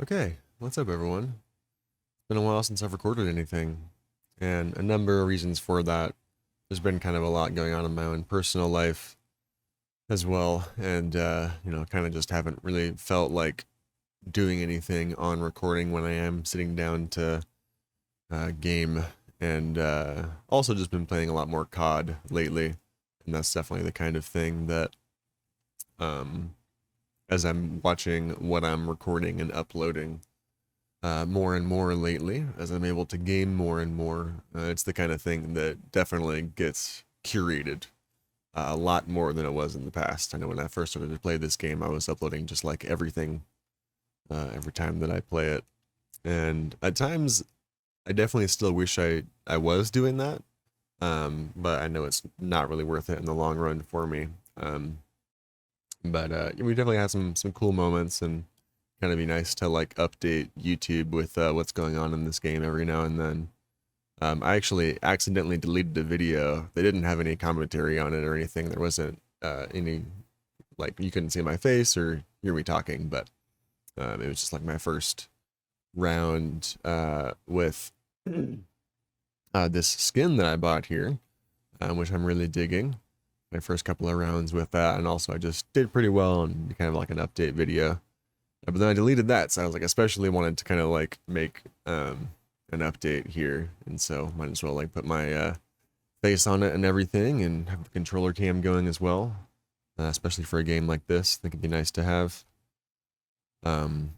Okay, what's up, everyone? It's been a while since I've recorded anything, and a number of reasons for that. There's been kind of a lot going on in my own personal life as well, and kind of just haven't really felt like doing anything on recording when I am sitting down to game, and also just been playing a lot more CoD lately, and that's definitely the kind of thing that, um, as I'm watching what I'm recording and uploading more and more lately as I'm able to game more and more. It's the kind of thing that definitely gets curated a lot more than it was in the past. I know when I first started to play this game, I was uploading just like everything every time that I play it. And at times, I definitely still wish I was doing that. But I know it's not really worth it in the long run for me. Um, but we definitely had some cool moments, and kind of be nice to like update YouTube with what's going on in this game every now and then. I actually accidentally deleted a video. They didn't have any commentary on it or anything. There wasn't any, like, you couldn't see my face or hear me talking, but it was just like my first round with this skin that I bought here, which I'm really digging. My first couple of rounds with that, and also I just did pretty well on kind of like an update video. But then I deleted that, so I was like, especially wanted to kind of like make an update here, and so might as well like put my face on it and everything, and have the controller cam going as well, especially for a game like this. I think it'd be nice to have. Um,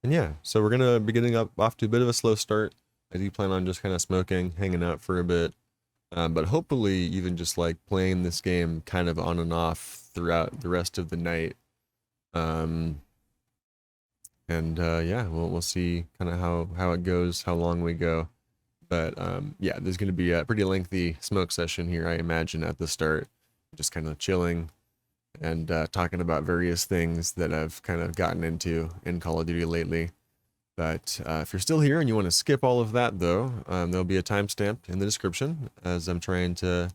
and yeah, so we're gonna be getting up off to a bit of a slow start. I do plan on just kind of smoking, hanging out for a bit, but hopefully even just like playing this game kind of on and off throughout the rest of the night. Um, and yeah, we'll see kind of how it goes, how long we go. But yeah, there's going to be a pretty lengthy smoke session here, I imagine, at the start, just kind of chilling and talking about various things that I've kind of gotten into in Call of Duty lately. But if you're still here and you want to skip all of that, though, there'll be a timestamp in the description, as I'm trying to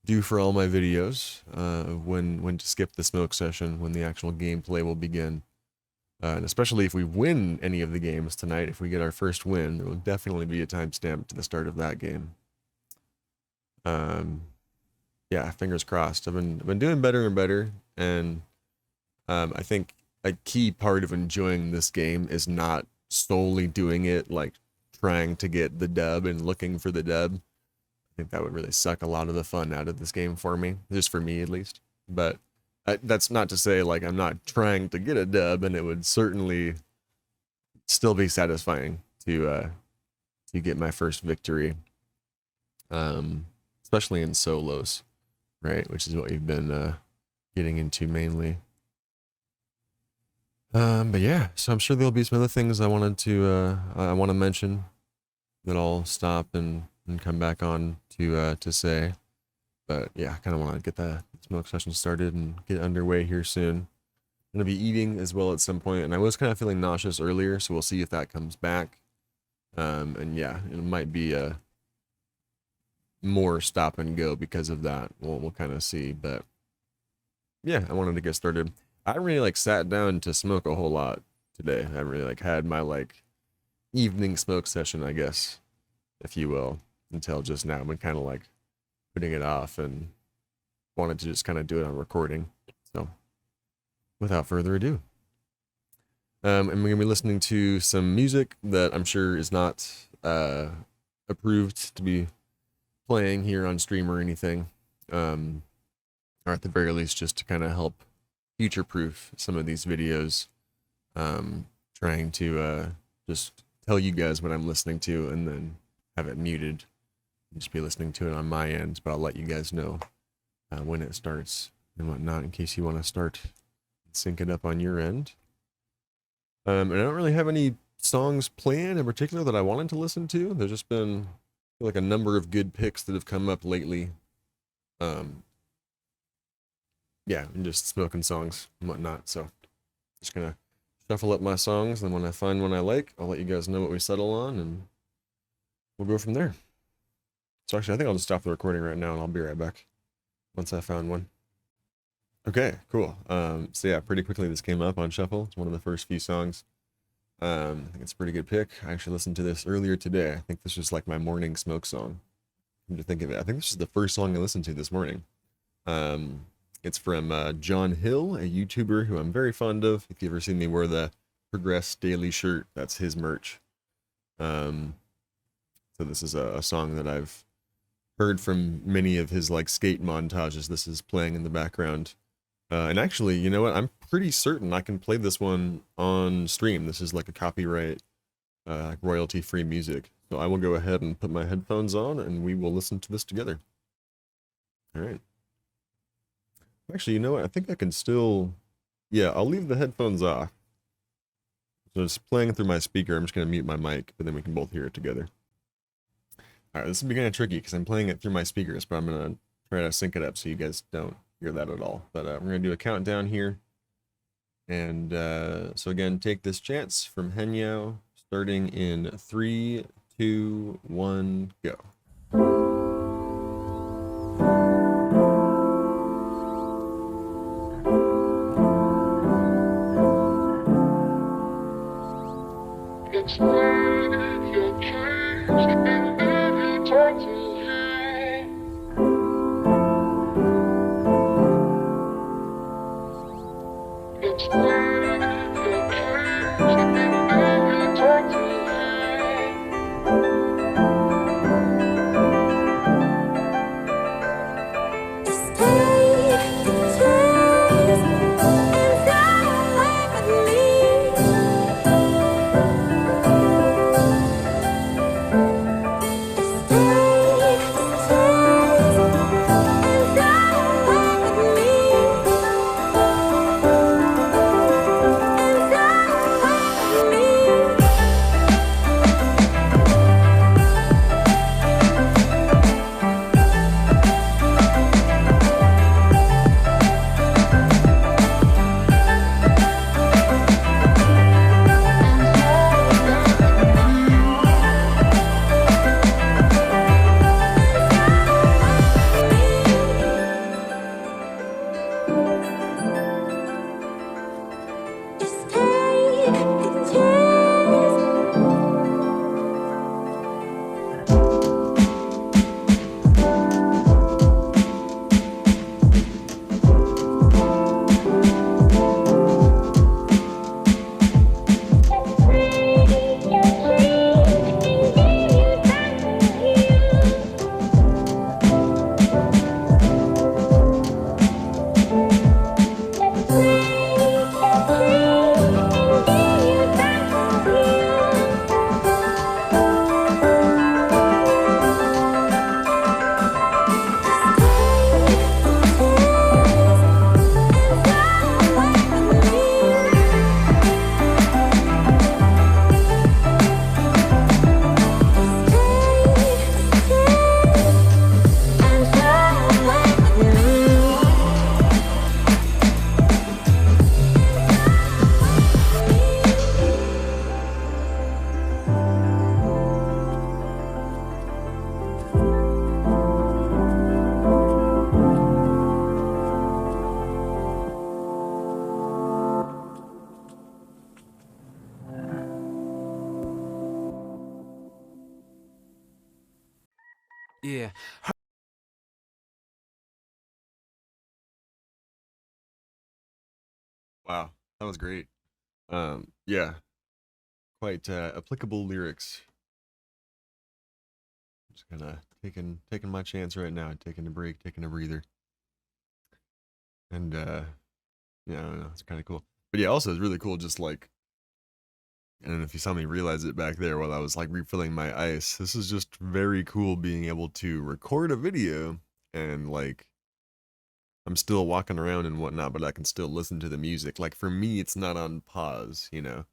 do for all my videos, when to skip the smoke session, when the actual gameplay will begin. And especially if we win any of the games tonight, if we get our first win, there will definitely be a timestamp to the start of that game. Um, yeah, fingers crossed. I've been doing better and better, and I think a key part of enjoying this game is not solely doing it like trying to get the dub and looking for the dub. I think that would really suck a lot of the fun out of this game for me, just for me at least. But that's not to say like I'm not trying to get a dub, and it would certainly still be satisfying to get my first victory, um, especially in solos, right? Which is what we've been getting into mainly. But yeah, so I'm sure there'll be some other things I want to mention that I'll stop and come back on to say. But yeah, I kind of want to get the smoke session started and get underway here soon. I'm gonna be eating as well at some point, and I was kind of feeling nauseous earlier, so we'll see if that comes back. And yeah, it might be a more stop and go because of that. We'll kind of see, but yeah, I wanted to get started. I really like sat down to smoke a whole lot today. I really like had my like evening smoke session, I guess, if you will, until just now. I've been kind of like putting it off and wanted to just kind of do it on recording. So without further ado, and we're gonna be listening to some music that I'm sure is not approved to be playing here on stream or anything, um, or at the very least, just to kind of help future-proof some of these videos. Trying to just tell you guys what I'm listening to, and then have it muted. Just be listening to it on my end, but I'll let you guys know when it starts and whatnot, in case you want to start sync it up on your end. And I don't really have any songs planned in particular that I wanted to listen to. There's just been like a number of good picks that have come up lately. Um, yeah, and just smoking songs and whatnot. So just gonna shuffle up my songs, and when I find one I like, I'll let you guys know what we settle on, and we'll go from there. So actually, I think I'll just stop the recording right now, and I'll be right back once I found one. Okay, cool. So yeah, pretty quickly this came up on shuffle. It's one of the first few songs. I think it's a pretty good pick. I actually listened to this earlier today. I think this was like my morning smoke song. Come to think of it, I think this is the first song I listened to this morning. Um, it's from John Hill, a YouTuber who I'm very fond of. If you've ever seen me wear the Progress Daily shirt, that's his merch. Um, so this is a song that I've heard from many of his like skate montages. This is playing in the background. And actually, you know what? I'm pretty certain I can play this one on stream. This is like a copyright, royalty-free music. So I will go ahead and put my headphones on and we will listen to this together. All right. Actually, you know what? I think I can still... Yeah, I'll leave the headphones off. So it's playing through my speaker. I'm just going to mute my mic, but then we can both hear it together. All right, this will be kind of tricky because I'm playing it through my speakers, but I'm going to try to sync it up so you guys don't hear that at all. But we're going to do a countdown here. And so again, take this chance from Henyao, starting in 3, 2, 1, go. Explain your case and then you talk to him. Explain your case and then you talk to Yeah. Wow, that was great. Yeah, quite applicable lyrics. Just kind of taking my chance right now, taking a break, taking a breather, and yeah, I don't know, it's kind of cool. But yeah, also it's really cool. Just like I don't know if you saw me realize it back there while I was like refilling my ice. This is just very cool being able to record a video and like I'm still walking around and whatnot, but I can still listen to the music. Like for me, it's not on pause, you know.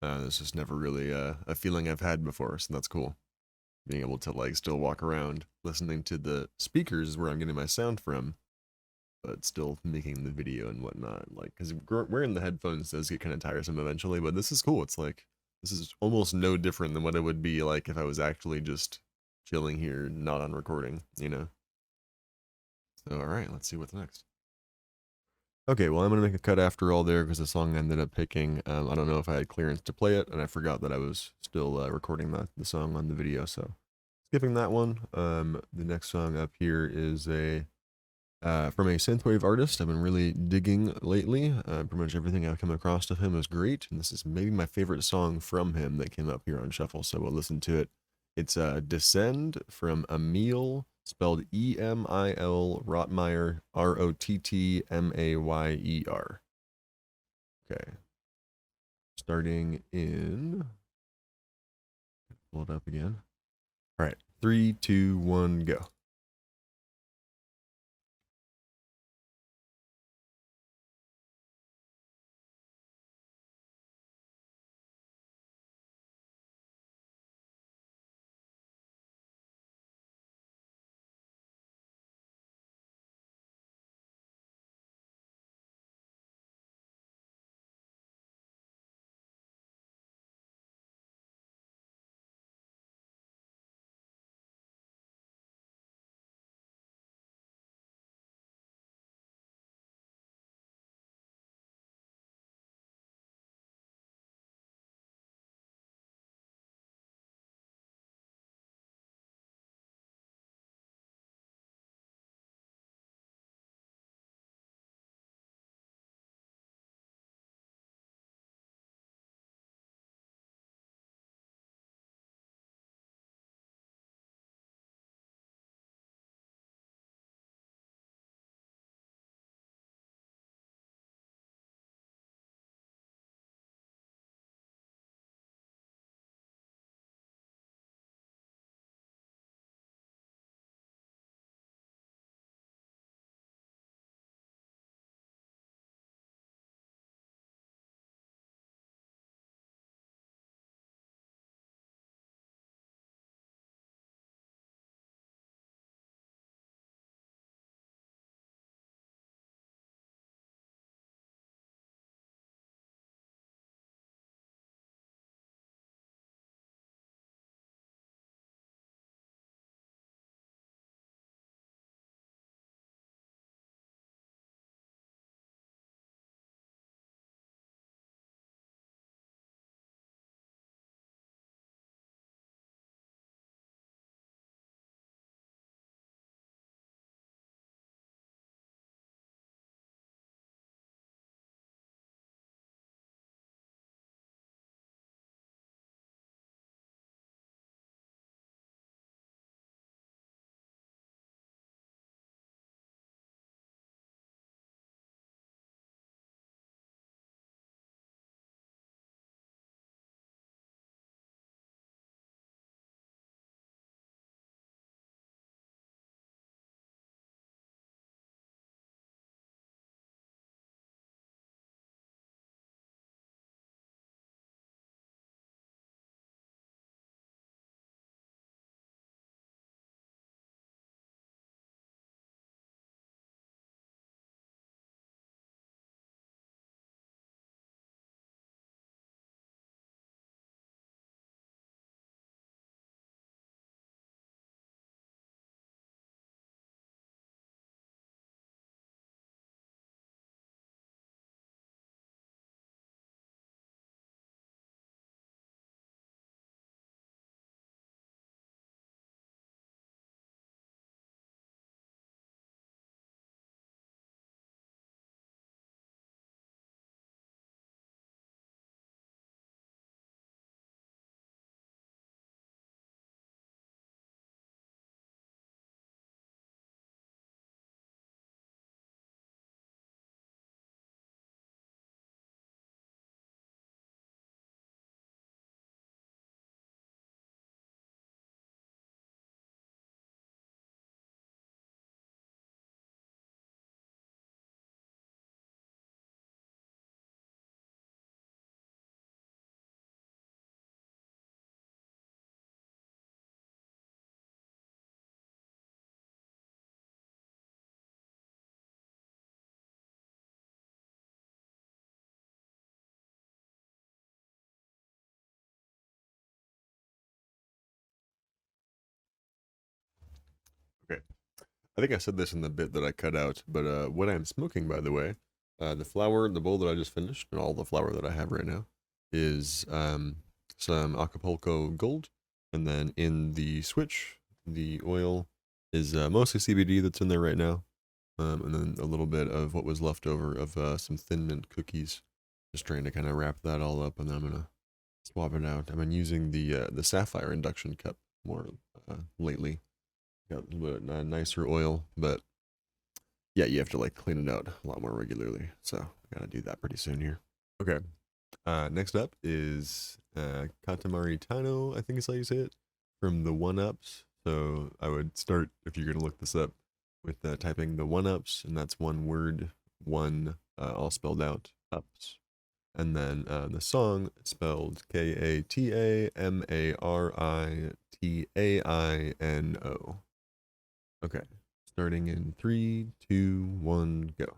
That's just never really a feeling I've had before, so that's cool. Being able to like still walk around, listening to the speakers where I'm getting my sound from, but still making the video and whatnot. Like, because wearing the headphones does get kind of tiresome eventually, but this is cool. It's like this is almost no different than what it would be like if I was actually just chilling here, not on recording, you know. So all right, let's see what's next. Okay, well, I'm gonna make a cut after all there because the song I ended up picking. I don't know if I had clearance to play it, and I forgot that I was still recording the song on the video, so skipping that one. The next song up here is a from a synthwave artist I've been really digging lately. Pretty much everything I've come across of him is great, and this is maybe my favorite song from him that came up here on Shuffle, so we'll listen to it. It's Descend from Emil, spelled Emil Rottmeyer, Rottmayer. Okay, starting in. Pull it up again. All right, 3, 2, 1, go. Okay. I think I said this in the bit that I cut out, but what I'm smoking, by the way, The flour, the bowl that I just finished, and all the flour that I have right now, is some Acapulco Gold, and then in the switch, the oil is mostly CBD that's in there right now, and then a little bit of what was left over of some Thin Mint cookies. Just trying to kind of wrap that all up, and then I'm gonna swap it out. I've been using the sapphire induction cup more lately. Got a little bit nicer oil, but yeah, you have to like clean it out a lot more regularly. So I gotta do that pretty soon here. Okay. Next up is Katamari Tano, I think is how you say it, from the One Ups. So I would start, if you're gonna look this up, with typing the One Ups, and that's one word, one all spelled out, ups. And then the song spelled Katamari Tano. Okay, starting in 3, 2, 1, go.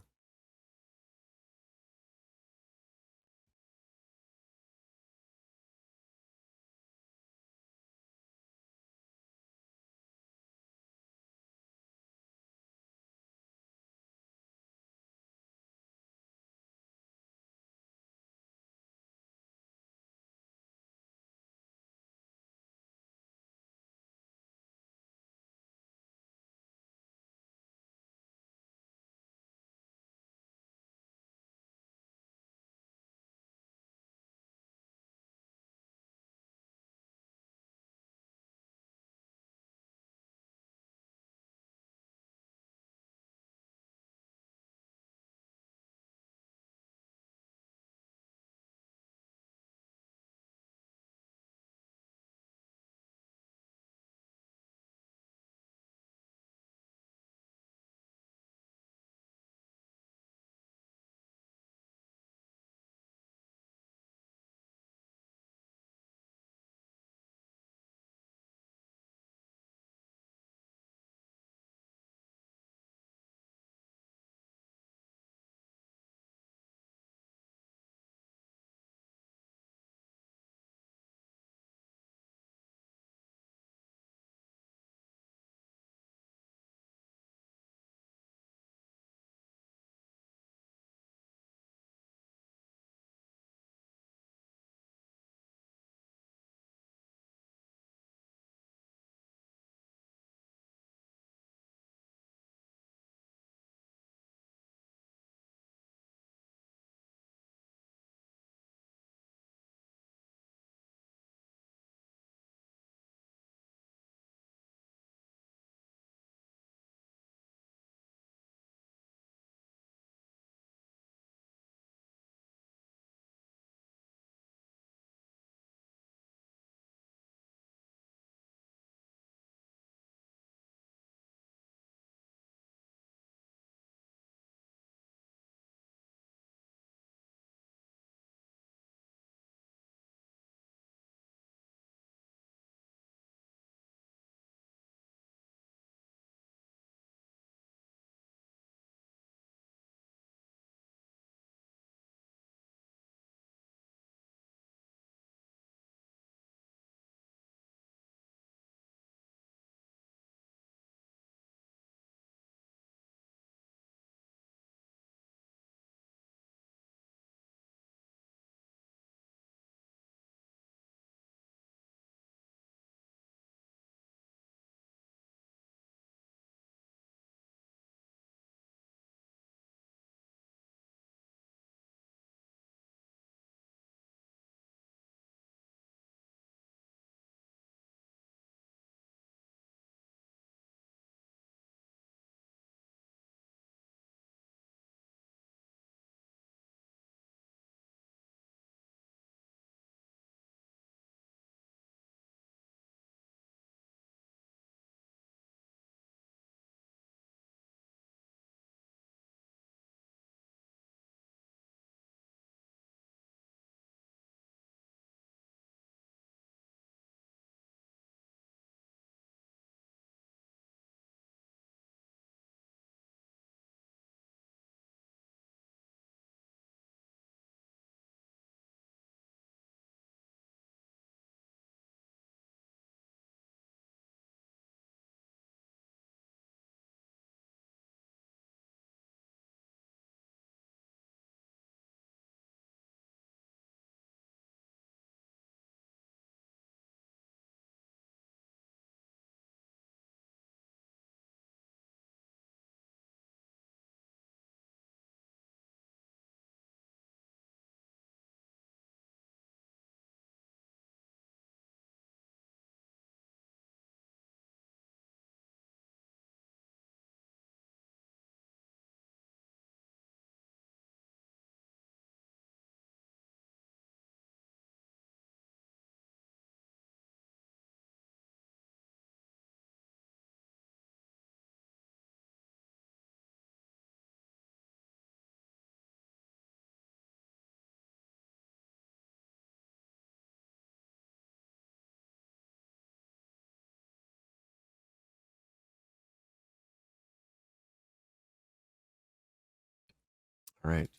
All right.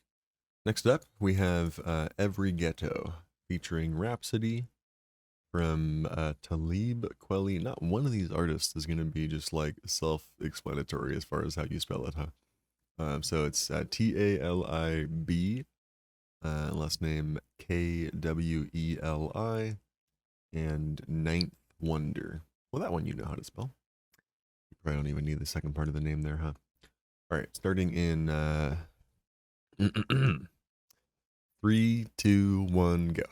Next up, we have Every Ghetto featuring Rhapsody from Talib Kweli. Not one of these artists is going to be just like self explanatory as far as how you spell it, huh? So it's Talib, last name Kweli, and Ninth Wonder. Well, that one you know how to spell. You probably don't even need the second part of the name there, huh? All right, starting in 3, 2, 1, go.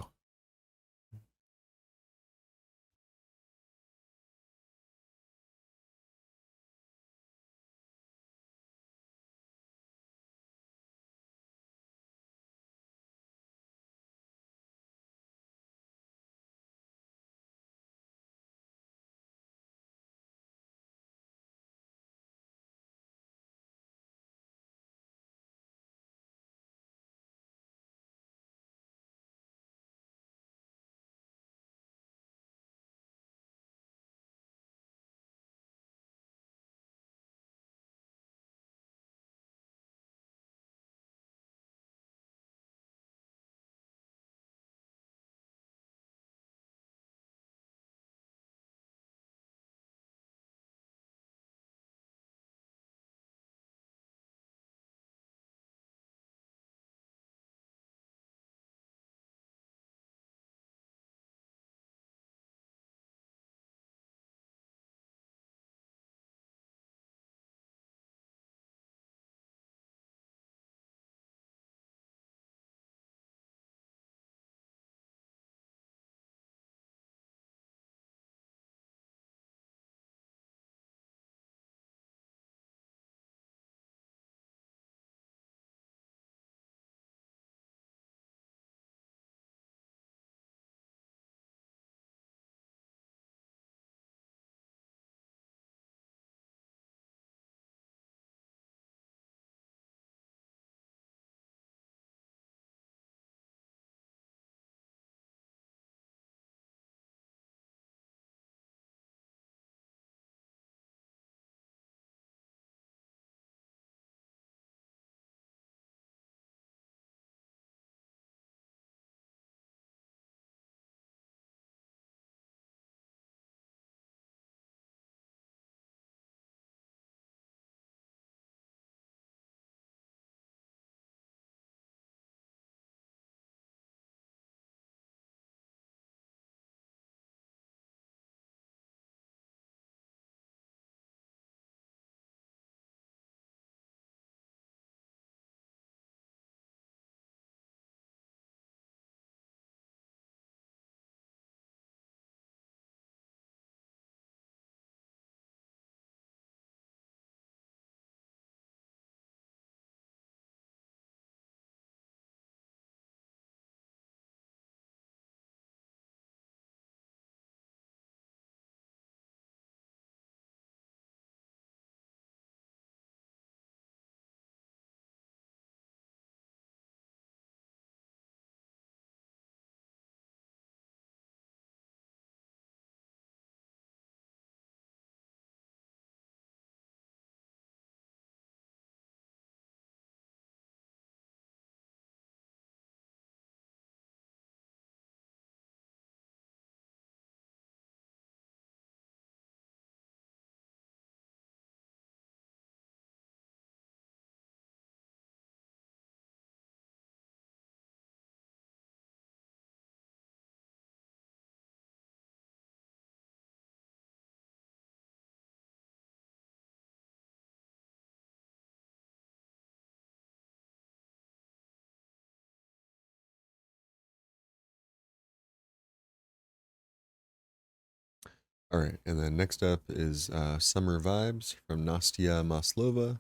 All right, and then next up is Summer Vibes from Nastya Maslova.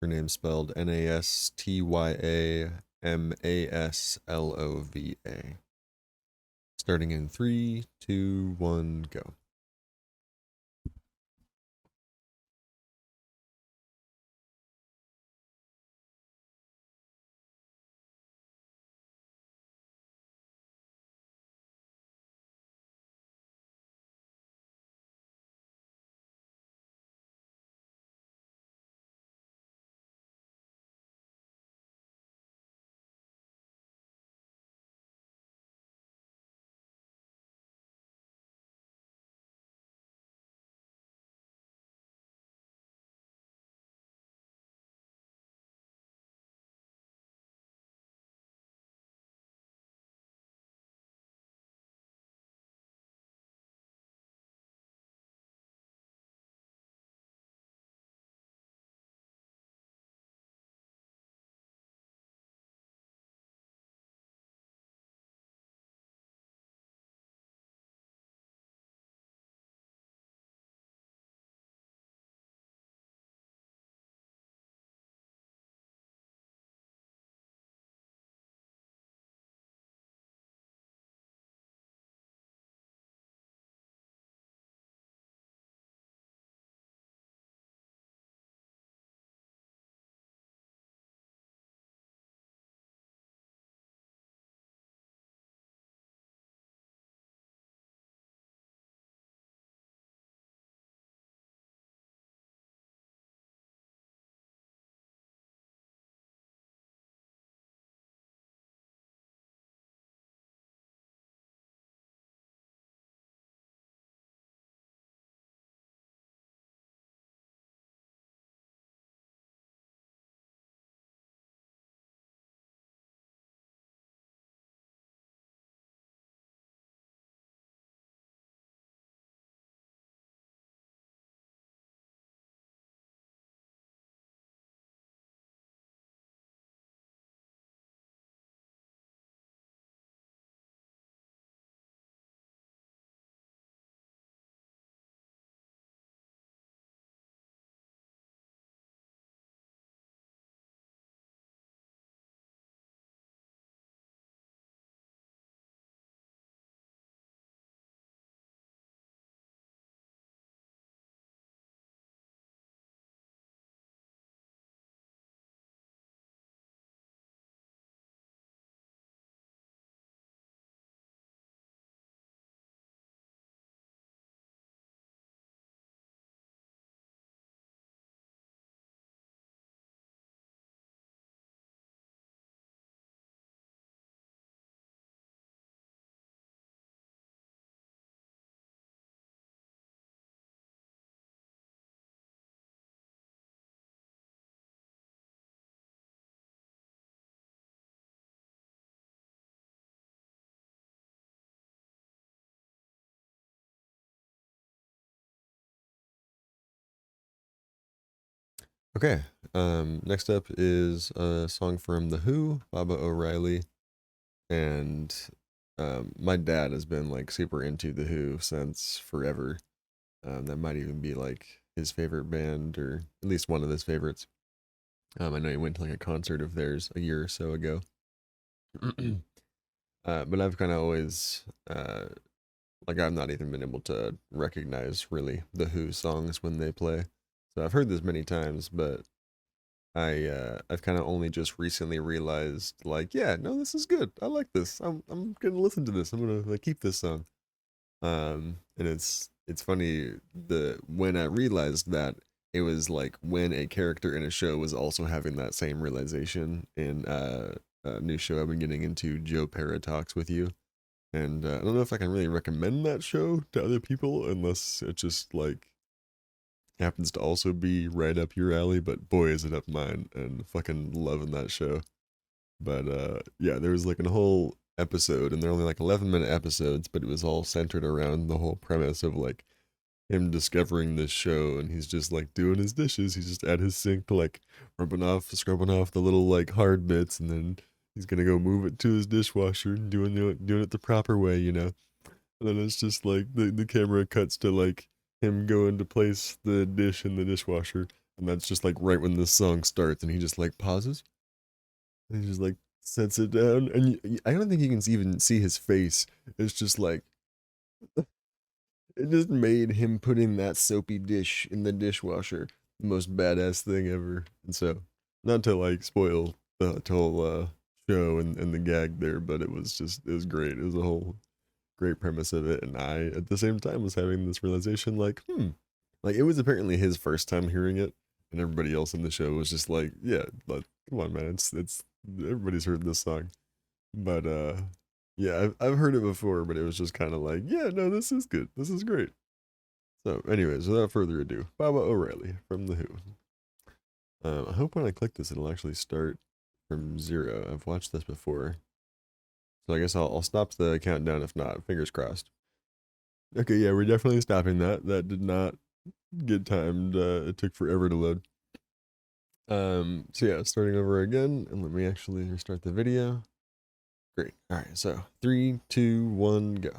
Her name spelled Nastyamaslova. Starting in 3, 2, 1, go. Okay. Next up is a song from The Who, Baba O'Reilly, and my dad has been like super into The Who since forever. That might even be like his favorite band, or at least one of his favorites. I know he went to like a concert of theirs a year or so ago. But I've kind of always like I've not even been able to recognize really the Who songs when they play. So I've heard this many times, but I've kind of only just recently realized like, yeah, no, this is good. I like this. I'm gonna listen to this. I'm gonna like keep this song. And it's funny the when I realized that it was like when a character in a show was also having that same realization in a new show I've been getting into, Joe Paratalks with You. And I don't know if I can really recommend that show to other people unless it just like happens to also be right up your alley, but boy is it up mine and fucking loving that show. But yeah, there was like a whole episode and they're only like 11-minute episodes, but it was all centered around the whole premise of like him discovering this show and he's just like doing his dishes. He's just at his sink like scrubbing off the little like hard bits and then he's gonna go move it to his dishwasher and doing it the proper way, you know. And then it's just like the camera cuts to like him going to place the dish in the dishwasher. And that's just like right when this song starts and he just like pauses and he just like sets it down. And I don't think you can even see his face. It's just like, it just made him putting that soapy dish in the dishwasher the most badass thing ever. And so, not to like spoil the whole show and the gag there, but it was great. It was a whole great premise of it, and I at the same time was having this realization like, like it was apparently his first time hearing it, and everybody else in the show was just like, yeah, like come on, man, it's everybody's heard this song, but yeah, I've heard it before, but it was just kind of like, yeah, no, this is good, this is great. So, anyways, without further ado, Baba O'Reilly from The Who. I hope when I click this, it'll actually start from zero. I've watched this before, so I guess I'll stop the countdown if not. Fingers crossed. Okay, yeah, we're definitely stopping that. That did not get timed. It took forever to load. So yeah, starting over again, and let me actually restart the video. Great. All right, so 3, 2, 1, go.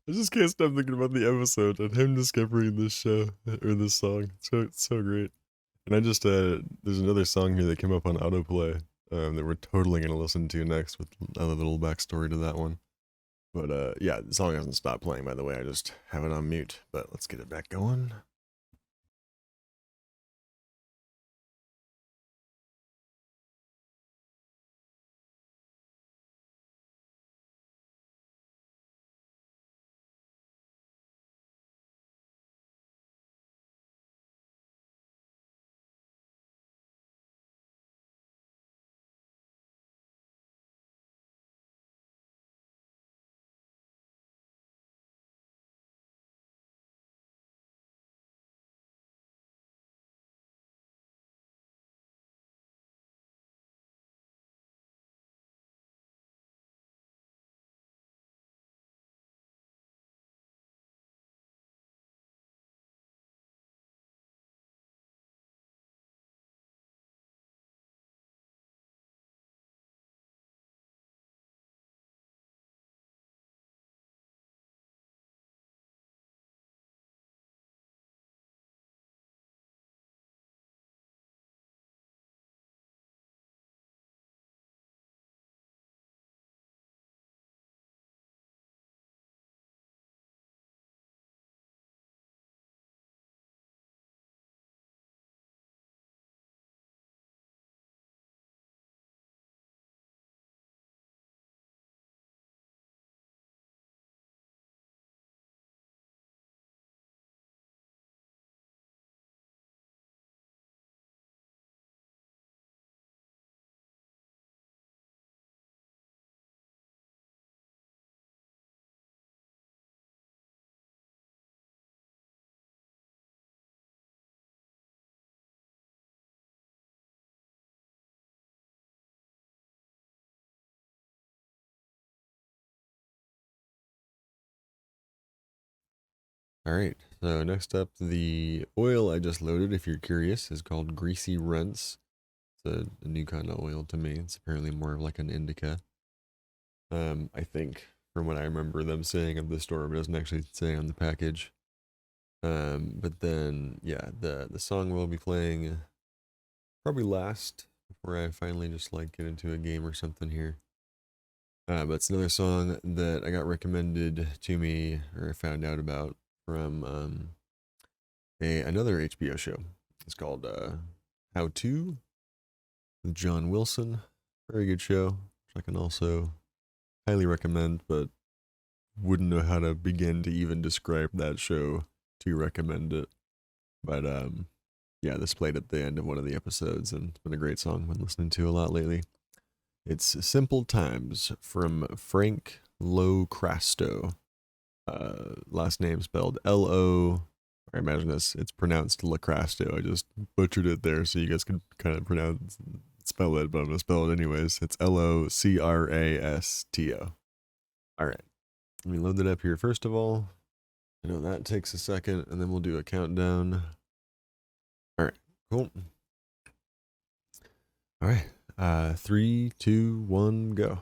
I just can't stop thinking about the episode and him discovering this show or this song. It's so great. And I just there's another song here that came up on autoplay that we're totally gonna listen to next with a little backstory to that one. But yeah, the song hasn't stopped playing, by the way. I just have it on mute. But let's get it back going. All right. So next up, the oil I just loaded, if you're curious, is called Greasy Rents. It's a new kind of oil to me. It's apparently more of like an indica. I think from what I remember them saying of the store, but it doesn't actually say on the package. But then yeah, the song we'll be playing probably last before I finally just like get into a game or something here. But it's another song that I got recommended to me or I found out about from another HBO show. It's called How To with John Wilson. Very good show, which I can also highly recommend, but wouldn't know how to begin to even describe that show to recommend it. But yeah, this played at the end of one of the episodes, and it's been a great song. I've been listening to a lot lately. It's Simple Times from Frank Locrasto. Last name spelled Lo. I imagine it's pronounced Lacrasto. I just butchered it there so you guys can kind of spell it, but I'm gonna spell it anyways. It's Locrasto. All right, let me load it up here first of all. I know that takes a second, and then we'll do a countdown. All right, cool. All right, 3, 2, 1, go.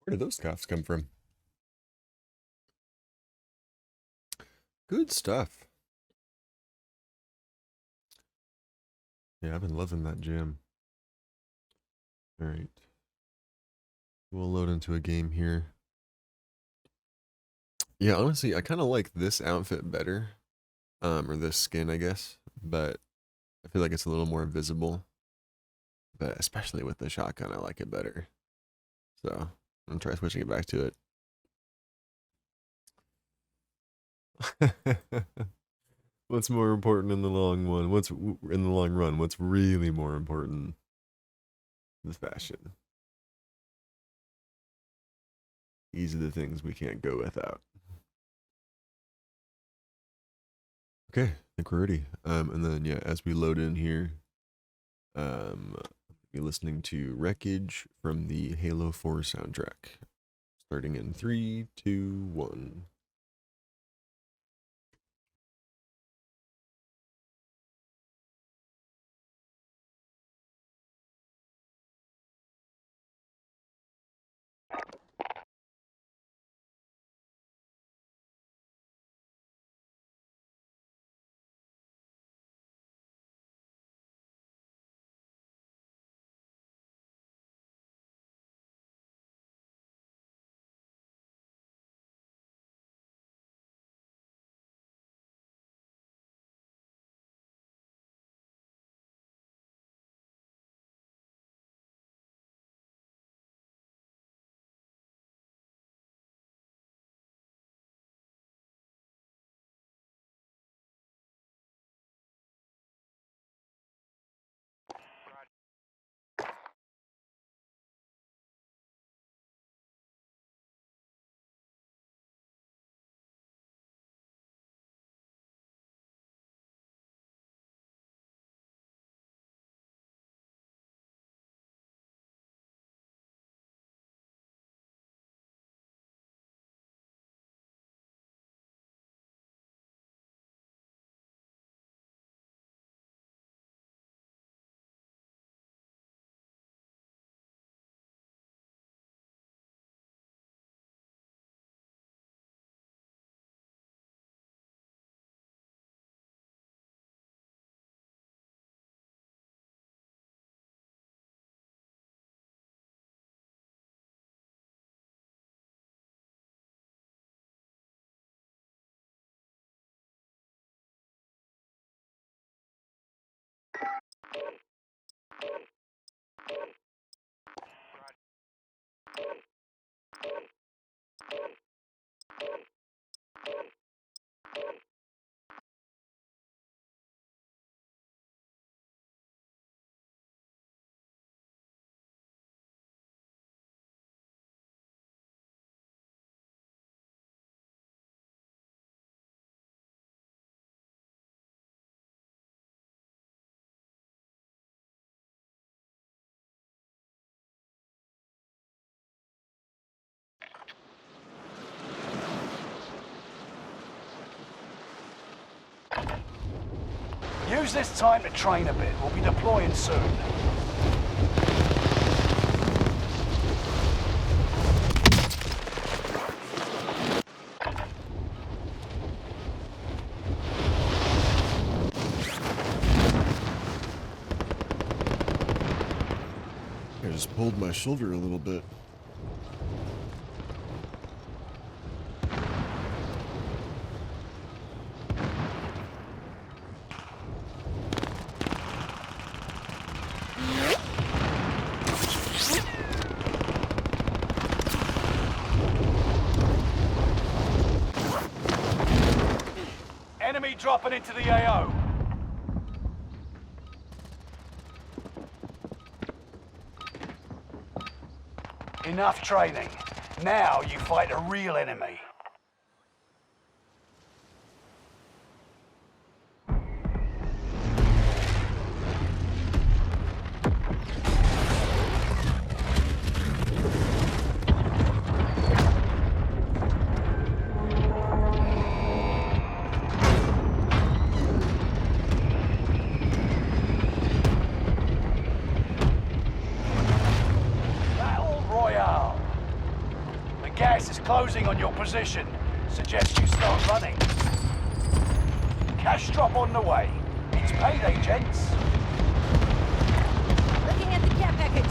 Where did those coughs come from? Good stuff. Yeah, I've been loving that jam. All right. We'll load into a game here. Yeah, honestly, I kind of like this outfit better. Or this skin, I guess. But I feel like it's a little more visible. But especially with the shotgun, I like it better. So I'm gonna try switching it back to it. What's more important in the long one? What's in the long run? What's really more important? The fashion. These are the things we can't go without. Okay, I think we're ready. And then yeah, as we load in here, be listening to Wreckage from the Halo 4 soundtrack. Starting in 3, 2, 1. Use this time to train a bit. We'll be deploying soon. I just pulled my shoulder a little bit. Enemy dropping into the AO. Enough training. Now you fight a real enemy. Battle Royale. closing on your position. Suggest you start running. Cash drop on the way. It's payday, gents. Looking at the care package.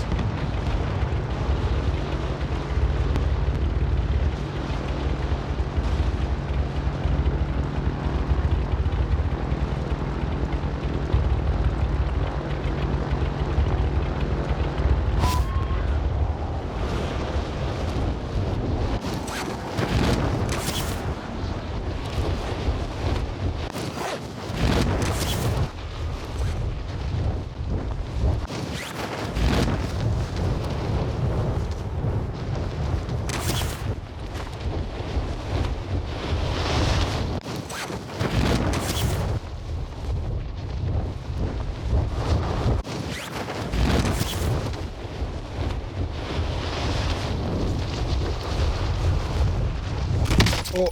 Oh.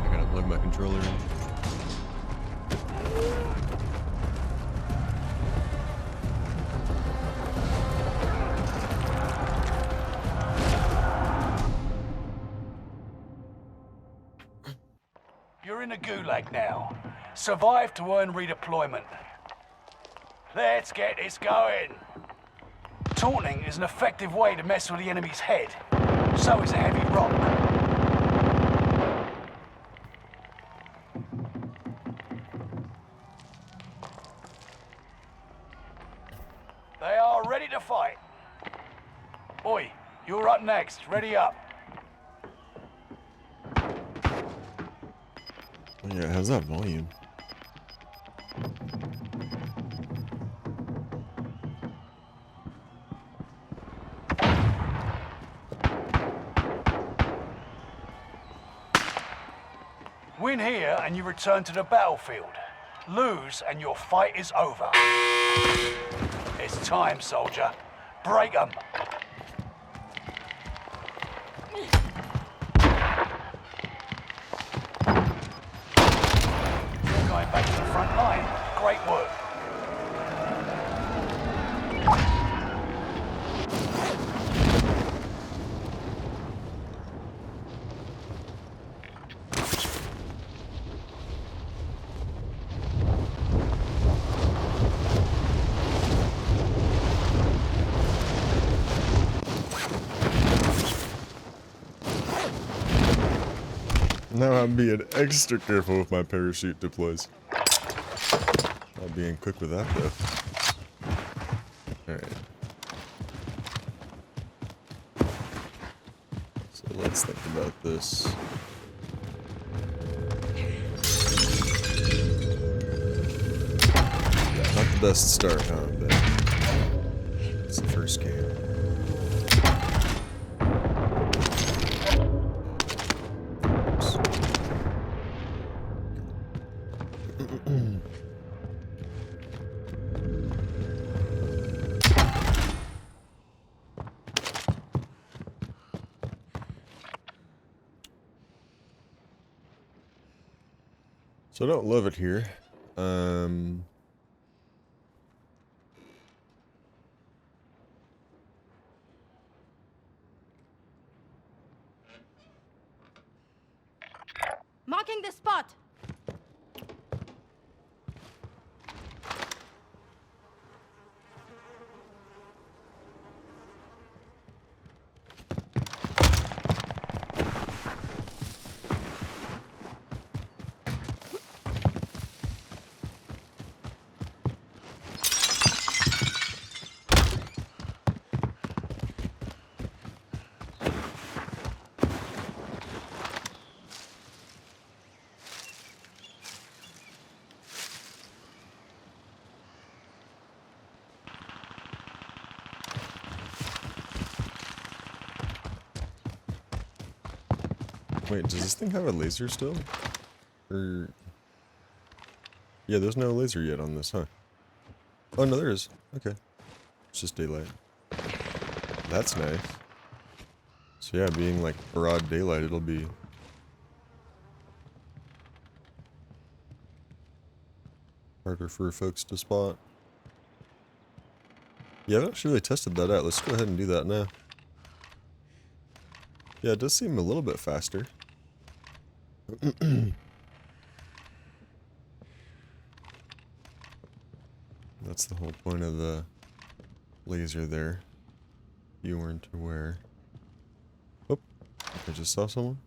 I gotta plug my controller in. You're in a gulag now. Survive to earn redeployment. Let's get this going. Taunting is an effective way to mess with the enemy's head. So is a heavy rock. They are ready to fight. Oi, you're up next. Ready up. Oh yeah, how's that volume? Win here and you return to the battlefield. Lose and your fight is over. It's time, soldier. Break 'em. You're going back to the front line. Great work. Now I'm being extra careful with my parachute deploys. Not being quick with that though. Alright. So let's think about this. Not the best start, huh? But it's the first game. So I don't love it here. Marking the spot. Wait, does this thing have a laser still? Or... Yeah, there's no laser yet on this, huh? Oh, no, there is. Okay. It's just daylight. That's nice. So yeah, being like broad daylight, it'll be harder for folks to spot. Yeah, I've actually really tested that out. Let's go ahead and do that now. Yeah, it does seem a little bit faster. That's the whole point of the laser there. You weren't aware. Oh, I just saw someone.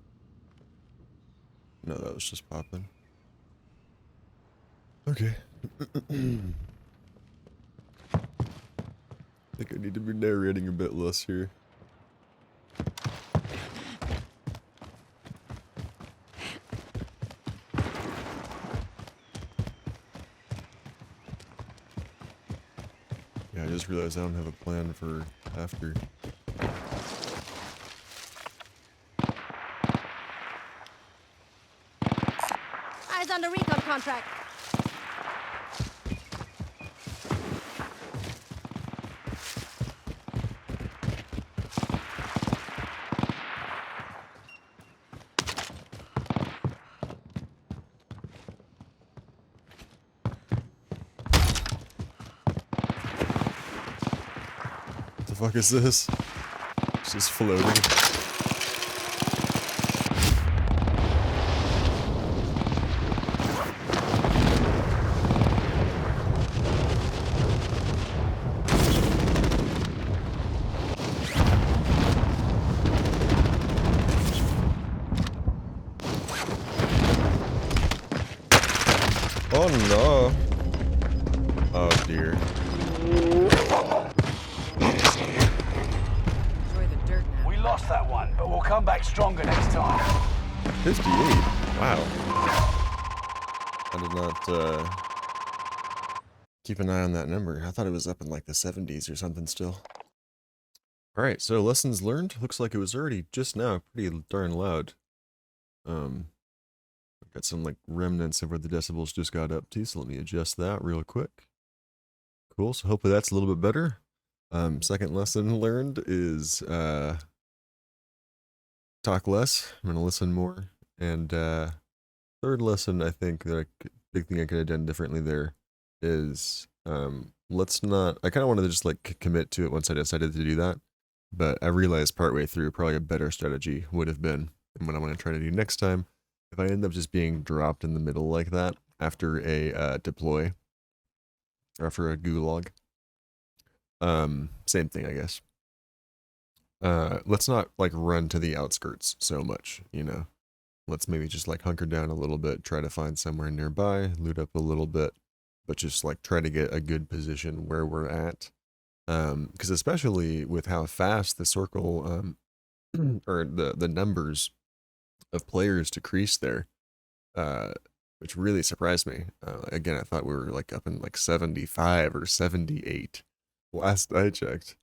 No, that was just popping. Okay. I think I need to be narrating a bit less here. Yeah, I just realized I don't have a plan for after. Eyes on the recon contract. What the fuck is this? It's just floating. Oh no. Oh dear. Enjoy the dirt now. We lost that one, but we'll come back stronger next time. 58. Wow. I did not keep an eye on that number. I thought it was up in like the 70s or something still. Alright, so lessons learned. Looks like it was already just now pretty darn loud. Got some like remnants of where the decibels just got up to, so let me adjust that real quick. Cool, so hopefully that's a little bit better. Second lesson learned is talk less. I'm gonna listen more. And third lesson, I think that big thing I could have done differently there is let's not. I kind of wanted to just like commit to it once I decided to do that, but I realized partway through probably a better strategy would have been, and what I'm gonna try to do next time, if I end up just being dropped in the middle like that after a deploy or after a gulag. Same thing, I guess. Let's not like run to the outskirts so much, you know. Let's maybe just like hunker down a little bit, try to find somewhere nearby, loot up a little bit, but just like try to get a good position where we're at. Because especially with how fast the circle, or the numbers of players decrease there, which really surprised me. Again, I thought we were like up in like 75 or 78 last I checked.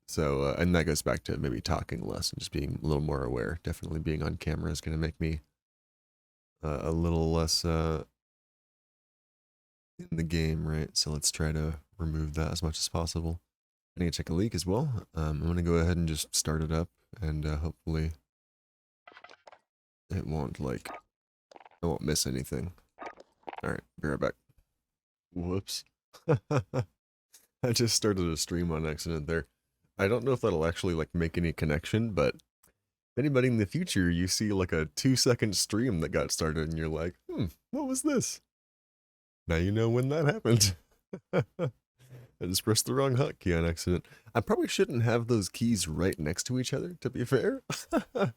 So, and that goes back to maybe talking less and just being a little more aware. Definitely being on camera is going to make me a little less in the game, right? So let's try to remove that as much as possible. I need to check a leak as well. I'm going to go ahead and just start it up, and hopefully it won't like, I won't miss anything. Alright, be right back. Whoops. I just started a stream on accident there. I don't know if that'll actually like make any connection, but if anybody in the future, you see like a 2-second stream that got started and you're like, what was this? Now you know when that happened. I just pressed the wrong hotkey on accident. I probably shouldn't have those keys right next to each other, to be fair. That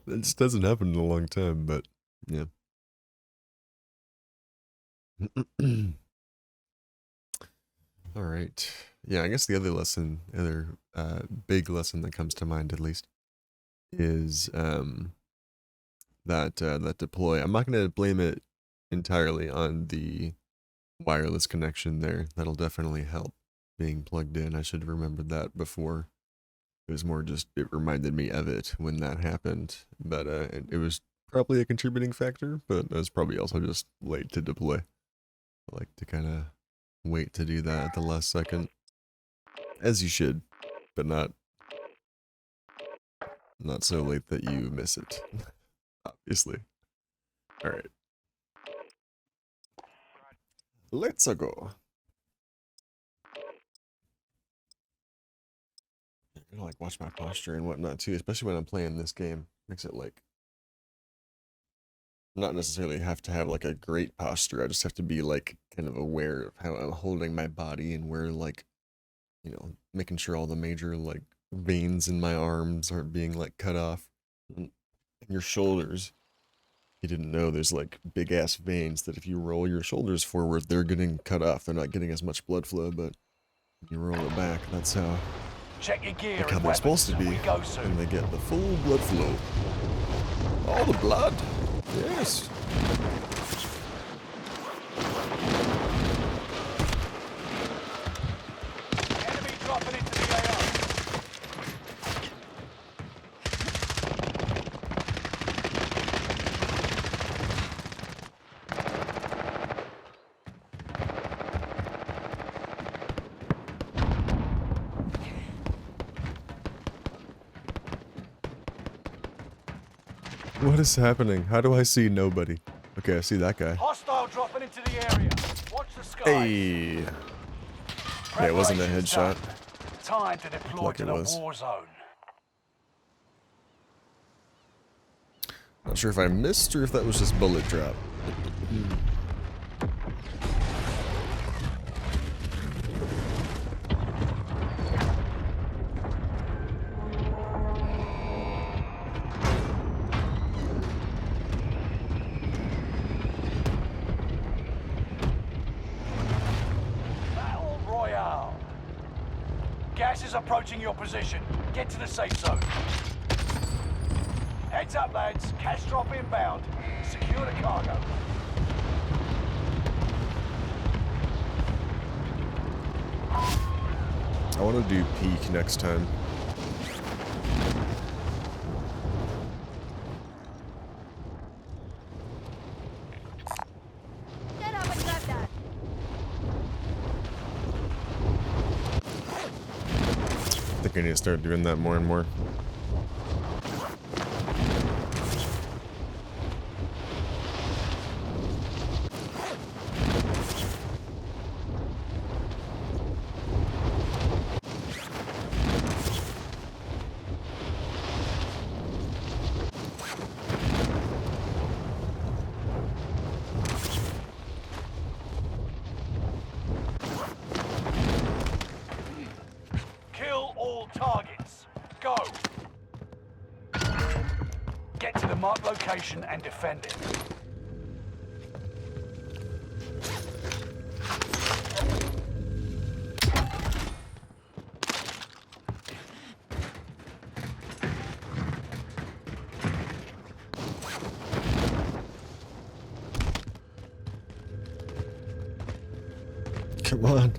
just doesn't happen in a long time, but yeah. All right. Yeah, I guess the other lesson, big lesson that comes to mind at least, is that deploy. I'm not going to blame it entirely on the wireless connection there. That'll definitely help being plugged in. I should have remembered that before. It was more just, it reminded me of it when that happened. But it was probably a contributing factor, but I was probably also just late to deploy. I like to kind of wait to do that at the last second. As you should, but not so late that you miss it. Obviously. Alright. Let's go. I gotta like watch my posture and whatnot too, especially when I'm playing this game. Makes it like not necessarily have to have like a great posture. I just have to be like kind of aware of how I'm holding my body and where like, you know, making sure all the major like veins in my arms aren't being like cut off. And your shoulders. You didn't know there's like big ass veins that if you roll your shoulders forward, they're getting cut off. They're not getting as much blood flow, but if you roll it back, that's how Check your gear like how and they're weapons. supposed to be. We go soon. And they get the full blood flow. All the blood. Yes. Enemy dropping into the AO. What is happening? How do I see nobody? Okay, I see that guy. Hostile dropping into the area. Watch the sky. Hey. Yeah, it wasn't a Preparations headshot. done. Time to deploy Like to it the was. war zone. Not sure if I missed or if that was just bullet drop. Battle Royale. Gas is approaching your position. Get to the safe zone. Heads up, lads. Cash drop inbound. Secure the cargo. I want to do peak next time. Get up and grab that. I think I need to start doing that more and more. Kill all targets. Go. Get to the marked location and defend it. Come on.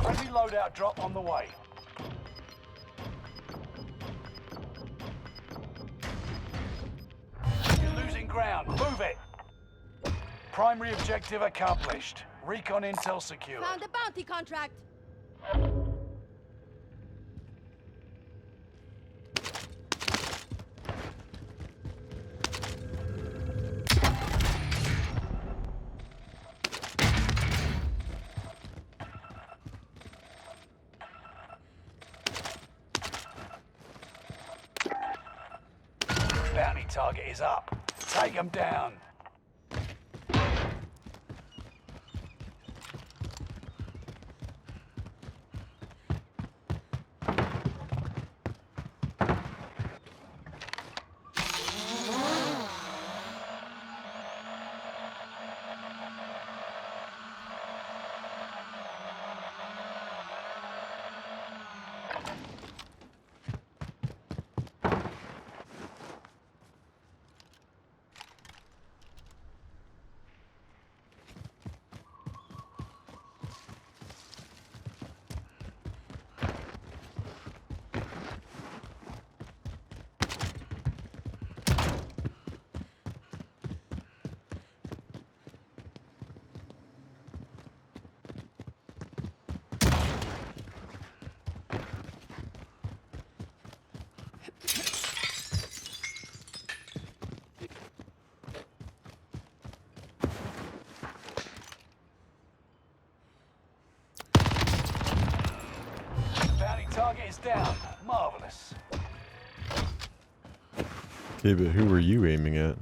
Heavy loadout drop on the way. You're losing ground. Move it. Primary objective accomplished. Recon intel secure. Found a bounty contract. Bounty target is up. Take them down. down. Marvelous. Okay, but who were you aiming at?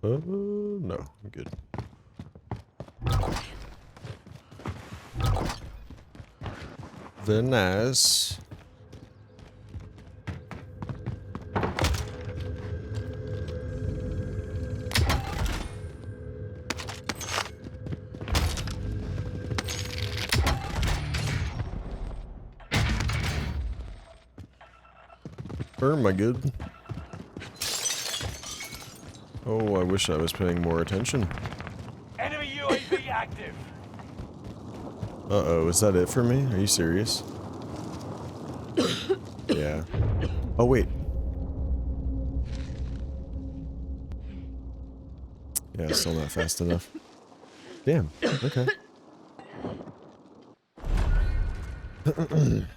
No, I'm good. Very nice. Am I good? Oh, I wish I was paying more attention. Enemy UAV active. Uh-oh, is that it for me? Are you serious? Yeah. Oh, wait. Yeah, still not fast enough. Damn, okay.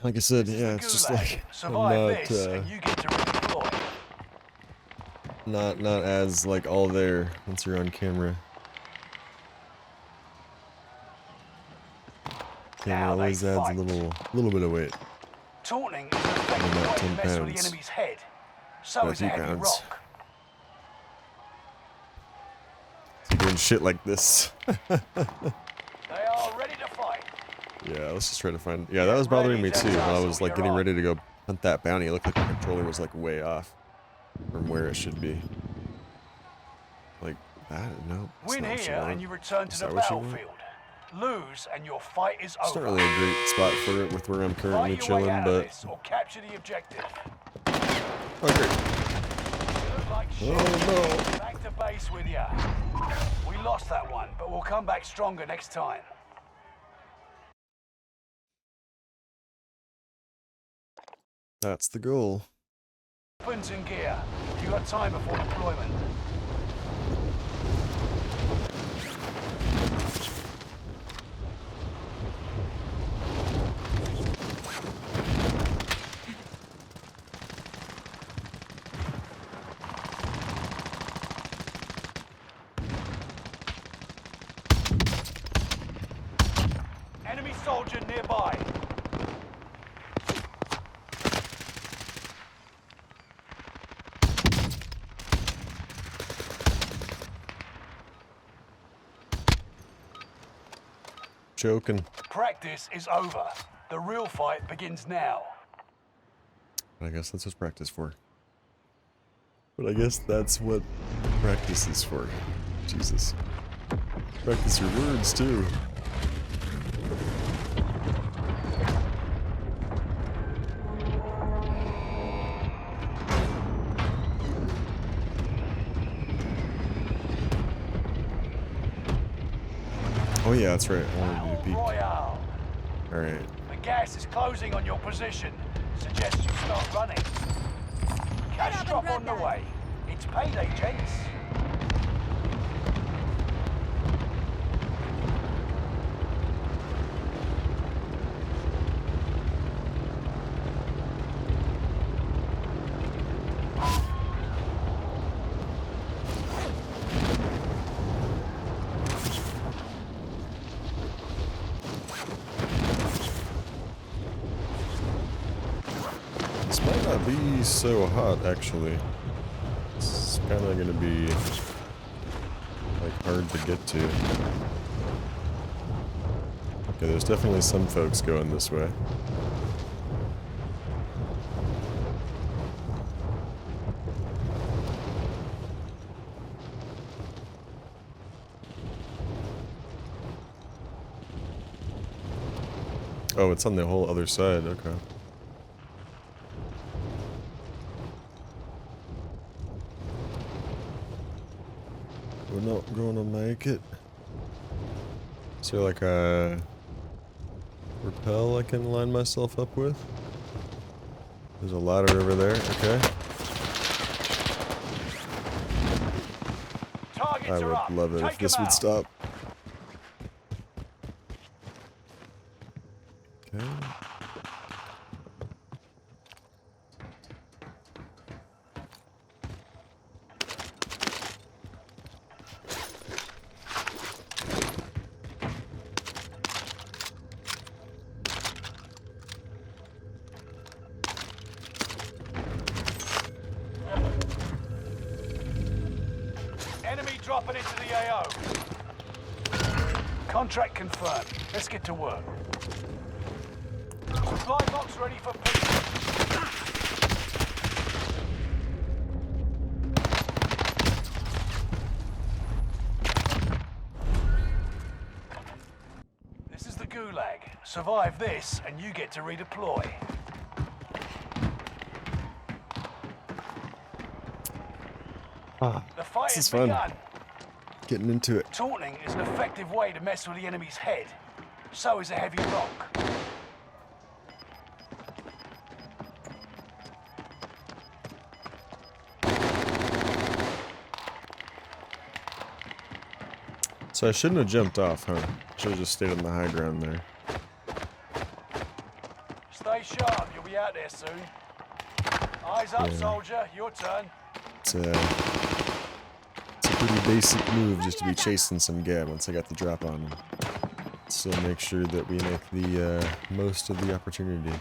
Like I said, yeah, it's just like, I'm Survive not, this, and you get to redeploy. not as, like, all there once you're on camera. Camera Now they always adds a fight. little bit of weight. Taunting is an effective about way to 10 mess with the pounds. enemy's head. So About is a 2 heavy pounds. rock. Doing shit like this. They are ready to fight. Yeah, let's just try to find... Yeah, that was bothering me too. When I was, like, getting ready to go hunt that bounty, it looked like the controller was, like, way off from where it should be. Like, that? No, that's Win not what you here want. and you return to Is the that what you want? battlefield. Lose and your fight is It's not over. really a great spot for it with where I'm currently Fight your way chilling, out of but... this or capture the objective. Oh, great. You look like shit. Oh, Back to base with ya. We lost that one, but we'll come back stronger next time. That's the goal. Weapons and gear. You got time before deployment. Enemy soldier nearby. Joking. Practice is over. The real fight begins now. I guess that's what practice for. But I guess that's what practice is for. Jesus. Practice your words, too. Oh yeah, that's right. I wanted to do peek. Royale. Alright. The gas is closing on your position. Suggest you start running. Cash up and drop grab on the that. way. It's payday, gents. This might not be so hot, actually. It's kind of gonna be like hard to get to. Okay, there's definitely some folks going this way. Oh, it's on the whole other side, okay. We're not gonna make it. Is there like a rappel I can line myself up with? There's a ladder over there, okay. Targets I are up. would love it Take if this 'em would out. stop. Okay. Contract confirmed. Let's get to work. Supply box ready for pickup. This is the Gulag. Survive this, and you get to redeploy. The fight This has is fun. begun. Getting into it. Taunting is an effective way to mess with the enemy's head. So is a heavy rock. So I shouldn't have jumped off, huh? Should have just stayed on the high ground there. Stay sharp, you'll be out there soon. Eyes up, soldier. Your turn. It's a pretty basic move just to be chasing some guy once I got the drop on him. So make sure that we make the most of the opportunity.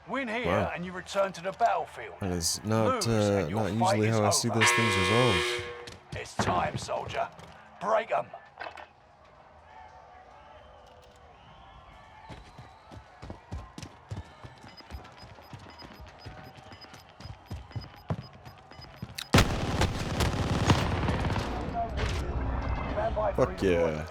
Win here, Wow. and you return to the battlefield. That is not Lose, and your not fight usually is how I see over. those things resolved. It's time, soldier. Break 'em. Stand by for Fuck yeah.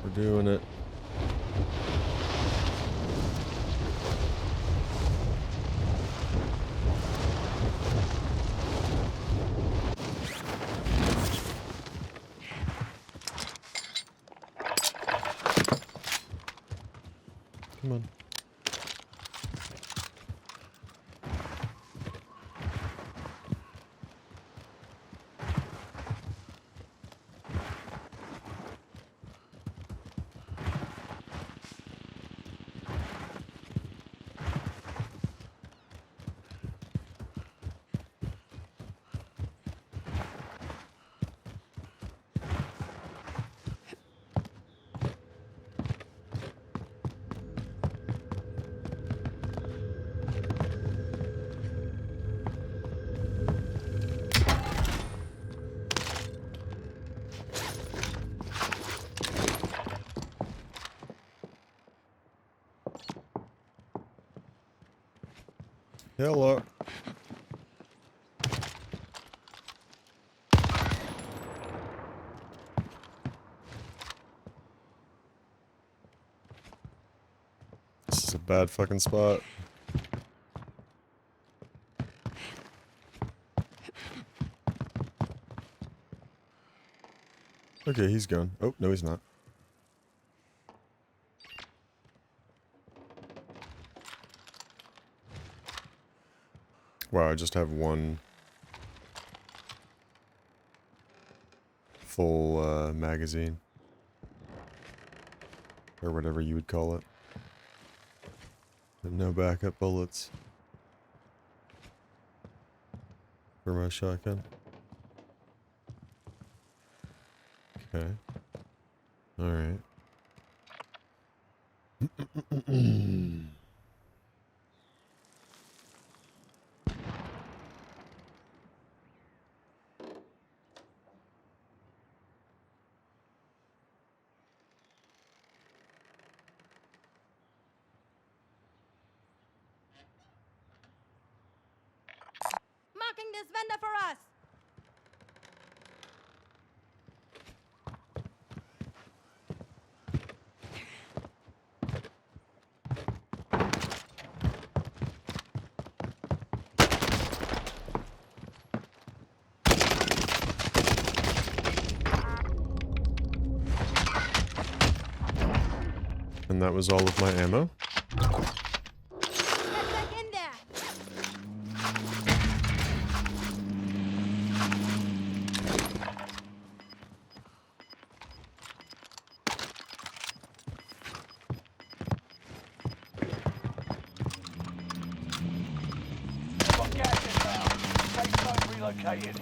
We're doing it. Come on. Hello. This is a bad fucking spot. Okay, he's gone. Oh, no, he's not. Wow, I just have one full magazine. Or whatever you would call it. And no backup bullets. For my shotgun. Okay. Alright. Marking this vendor for us. And that was all of my ammo. Get back in there. located.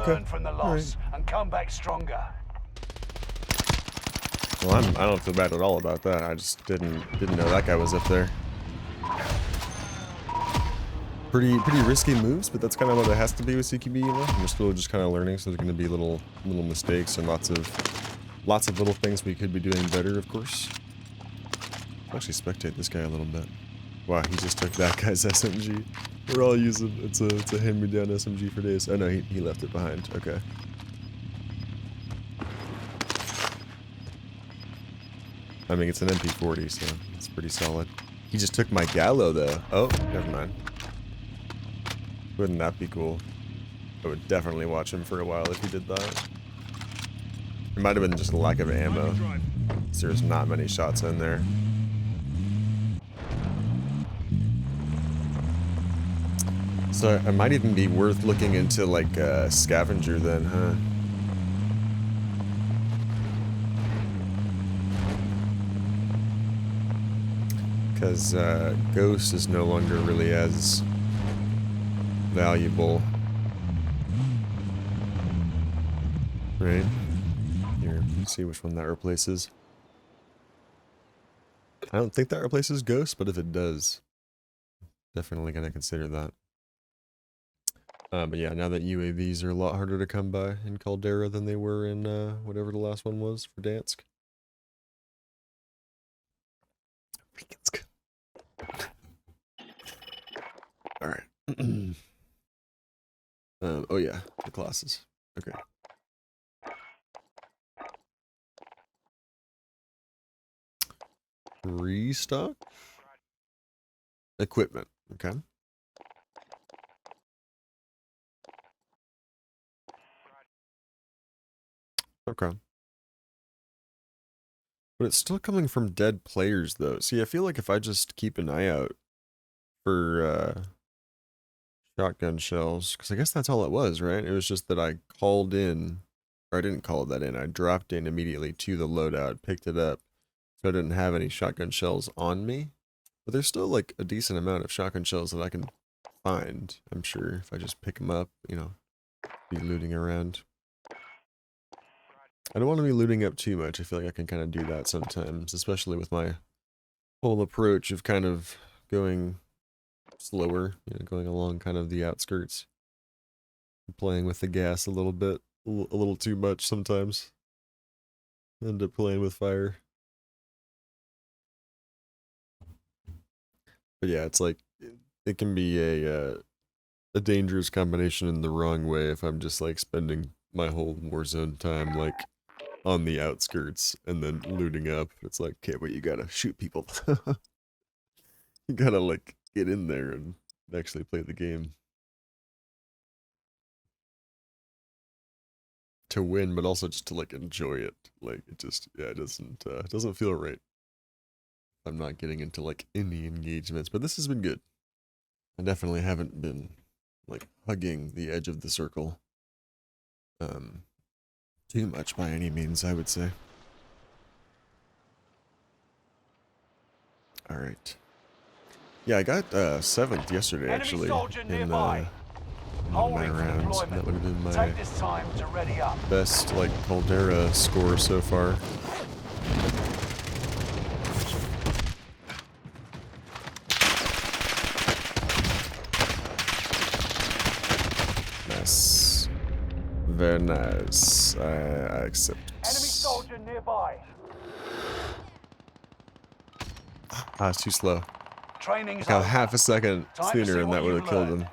Learn from the loss and come back stronger. Well, I don't feel bad at all about that. I just didn't know that guy was up there. Pretty risky moves, but that's kind of what it has to be with CQB, you know? We're still just kind of learning, so there's going to be little mistakes and lots of little things we could be doing better, of course. I'll actually spectate this guy a little bit. Wow, he just took that guy's SMG. We're all using it's a hand-me-down SMG for days. Oh no, he left it behind. Okay. I mean, it's an MP40, so it's pretty solid. He just took my Gallo though. Oh, never mind. Wouldn't that be cool? I would definitely watch him for a while if he did that. It might have been just a lack of ammo. There's not many shots in there. So it might even be worth looking into like a scavenger then, huh? Because Ghost is no longer really as valuable. Right? Here, let's see which one that replaces. I don't think that replaces Ghost, but if it does, definitely gonna consider that. But yeah, now that UAVs are a lot harder to come by in Caldera than they were in whatever the last one was for Dansk. Alright. Oh yeah, the classes. Okay. Restock? Equipment, okay. Okay. But it's still coming from dead players, though. See, I feel like if I just keep an eye out for shotgun shells, because I guess that's all it was, right? It was just that I called in, or I didn't call that in. I dropped in immediately to the loadout, picked it up, so I didn't have any shotgun shells on me. But there's still like a decent amount of shotgun shells that I can find, I'm sure, if I just pick them up, you know, be looting around. I don't want to be looting up too much. I feel like I can kind of do that sometimes, especially with my whole approach of kind of going slower, you know, going along kind of the outskirts, playing with the gas a little bit, a little too much sometimes. End up playing with fire. But yeah, it's like it can be a dangerous combination in the wrong way if I'm just like spending my whole Warzone time like on the outskirts and then looting up. It's like, okay, but you gotta shoot people. You gotta like get in there and actually play the game to win, but also just to like enjoy it. Like it just, yeah, it doesn't feel right. I'm not getting into like any engagements, but this has been good. I definitely haven't been like hugging the edge of the circle too much by any means, I would say. All right. Yeah, I got 7th yesterday actually in my rounds. That would have been my best like Caldera score so far. Nice. Very nice. I accept. Enemy soldier nearby. Ah, it's too slow. Training's I got over. half a second Time to see sooner and what that would have you've killed learned. him.